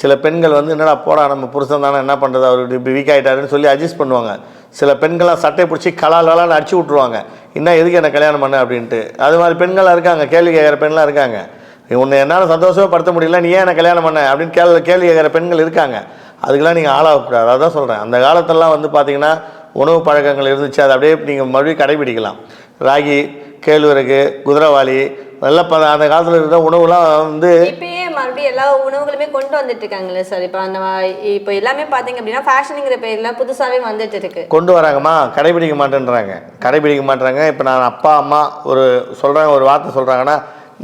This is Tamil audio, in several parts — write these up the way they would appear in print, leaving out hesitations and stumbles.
சில பெண்கள் வந்து என்னடா போடா நம்ம புருஷன் தானே என்ன பண்ணுறது அவர் இப்படி வீக் ஆகிட்டாருன்னு சொல்லி அட்ஜஸ்ட் பண்ணுவாங்க. சில பெண்கள்லாம் சட்டை பிடிச்சி கலாலெல்லாம் அடிச்சு விட்ருவாங்க, இன்னும் எதுக்கு என்ன கல்யாணம் பண்ண அப்படின்ட்டு. அது மாதிரி பெண்கள்லாம் இருக்காங்க, கேள்வி கேட்குற பெண்லாம் இருக்காங்க. உன்னை என்னால் சந்தோஷமாக படுத்த முடியல, நீ ஏன் என்ன கல்யாணம் பண்ண அப்படின்னு கேள்வி கேட்குற பெண்கள் இருக்காங்க. அதுக்கெல்லாம் நீங்கள் ஆளாகக்கூடாது. அதான் சொல்கிறேன். அந்த காலத்திலலாம் வந்து பார்த்திங்கன்னா உணவு பழக்கங்கள் இருந்துச்சு, அதை அப்படியே நீங்கள் மறுபடியும் கடைபிடிக்கலாம். ராகி, கேழ்வரகு, குதிரைவாளி நல்லா அந்த காலத்தில் இருந்த உணவுலாம் வந்து இப்பயே மறுபடியும் எல்லா உணவுகளுமே கொண்டு வந்துட்டு இருக்காங்களே சார். இப்போ எல்லாமே பார்த்தீங்க அப்படின்னா ஃபேஷனுங்கிற பேரில் புதுசாகவே வந்துட்டு இருக்கு, கொண்டு வராங்கம்மா. கடைபிடிக்க மாட்டேன்றாங்க. இப்போ நான் அப்பா அம்மா ஒரு சொல்கிறாங்க, ஒரு வார்த்தை சொல்கிறாங்கன்னா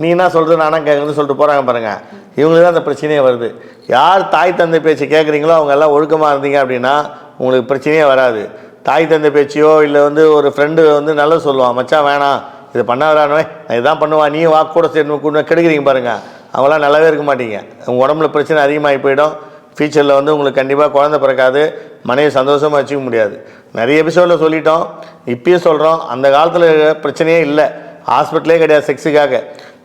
நீ என்ன சொல்கிறது நானா கேட்குறதுன்னு சொல்லிட்டு போகிறாங்க பாருங்கள். இவங்களுக்கு தான் அந்த பிரச்சனையே வருது. யார் தாய் தந்தை பேச்சு கேட்குறீங்களோ அவங்க எல்லாம் ஒழுக்கமாக இருந்தீங்க அப்படின்னா உங்களுக்கு பிரச்சனையே வராது. தாய் தந்தை பேச்சியோ இல்லை வந்து ஒரு ஃப்ரெண்டு வந்து நல்லது சொல்லுவான், மச்சான் வேணாம் இதை பண்ணாதானே நான் இதான் பண்ணுவான், நீ வாக்கு கூட சேர்ந்து கெடுக்கிறீங்க பாருங்கள், அவங்களாம் நல்லாவே இருக்க மாட்டீங்க. உங்கள் உடம்புல பிரச்சனை அதிகமாகி போயிடும். ஃபியூச்சரில் வந்து உங்களுக்கு கண்டிப்பாக குழந்தை பிறக்காது, மனைவி சந்தோஷமாக வச்சுக்க முடியாது. நிறைய எபிசோடில் சொல்லிட்டோம், இப்பயும் சொல்கிறோம். அந்த காலத்தில் பிரச்சனையே இல்லை, ஹாஸ்பிட்டலே கிடையாது செக்ஸுக்காக.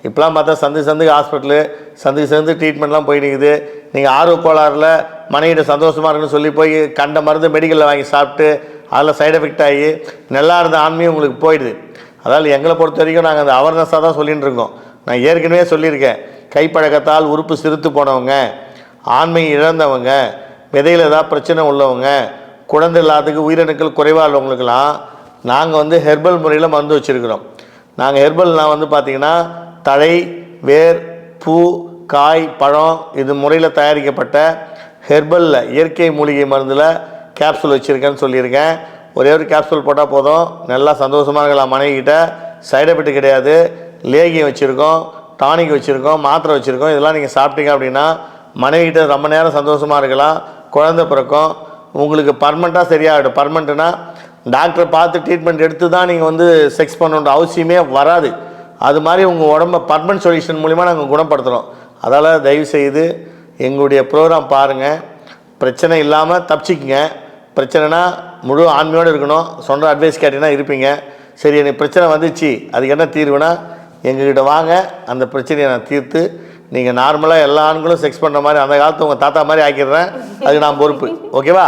இப்போலாம் பார்த்தா சந்துக்கு ஹாஸ்பிட்டலு, சந்துக்கு ட்ரீட்மெண்ட்லாம் போயிடுக்குது. நீங்கள் ஆர்வ கோளாறில் மனைவிட்ட சந்தோஷமாக இருக்குன்னு சொல்லி போய் கண்ட மருந்து மெடிக்கலில் வாங்கி சாப்பிட்டு அதில் சைடு எஃபெக்ட் ஆகி நல்லா இருந்த ஆண்மையும் உங்களுக்கு போயிடுது. அதாவது எங்களை பொறுத்த வரைக்கும் நாங்கள் அந்த அவேர்னஸாக தான் சொல்லிகிட்டு இருக்கோம். நான் ஏற்கனவே சொல்லியிருக்கேன், கைப்பழக்கத்தால் உறுப்பு சிறுத்து போனவங்க, ஆண்மை இழந்தவங்க, விதையில் ஏதாவது பிரச்சனை உள்ளவங்க, குழந்தை இல்லாததுக்கு உயிரணுக்கள் குறைவாக உள்ளவங்களுக்கெல்லாம் நாங்கள் வந்து ஹெர்பல் முறையில் மருந்து வச்சுருக்கிறோம். நாங்கள் ஹெர்பல்னால் வந்து பார்த்திங்கன்னா தழை, வேர், பூ, காய், பழம் இது முறையில் தயாரிக்கப்பட்ட ஹெர்பலில் இயற்கை மூலிகை மருந்தில் கேப்சூல் வச்சுருக்கேன்னு சொல்லியிருக்கேன். ஒரே ஒரு கேப்சூல் போட்டால் போதும், நல்லா சந்தோஷமாக இருக்கலாம். மனைவிக்கிட்ட சைடு எஃபெக்ட் கிடையாது. லேகியம் வச்சுருக்கோம், டானிக் வச்சுருக்கோம், மாத்திரை வச்சுருக்கோம். இதெல்லாம் நீங்கள் சாப்பிட்டீங்க அப்படின்னா மனைவிக்கிட்ட ரொம்ப நேரம் சந்தோஷமாக இருக்கலாம், குழந்தை பிறக்கும், உங்களுக்கு பர்மனெண்ட்டாக சரியாகிடும். பர்மனெண்ட்டுனா டாக்டரை பார்த்து ட்ரீட்மெண்ட் எடுத்து தான் நீங்கள் வந்து செக்ஸ் பண்ணணுன்ற அவசியமே வராது. அது மாதிரி உங்கள் உடம்பை பர்மனெண்ட் சொல்யூஷன் மூலிமா நாங்கள் குணப்படுத்துகிறோம். அதால் தயவுசெய்து எங்களுடைய ப்ரோக்ராம் பாருங்கள், பிரச்சனை இல்லாமல் தப்பிச்சிக்கங்க. பிரச்சனைனா முழு ஆண்மையோடு இருக்கணும். சொன்ன அட்வைஸ் கேட்டிங்கன்னா இருப்பீங்க. சரி எனக்கு பிரச்சனை வந்துச்சு, அதுக்கு என்ன தீர்வுனா எங்ககிட்ட வாங்க, அந்த பிரச்சனையை நான் தீர்த்து நீங்கள் நார்மலாக எல்லா ஆண்களும் செக்ஸ் பண்ணுற மாதிரி அந்த காலத்து உங்கள் தாத்தா மாதிரி ஆக்கிடுறேன். அதுக்கு நான் பொறுப்பு. ஓகேவா?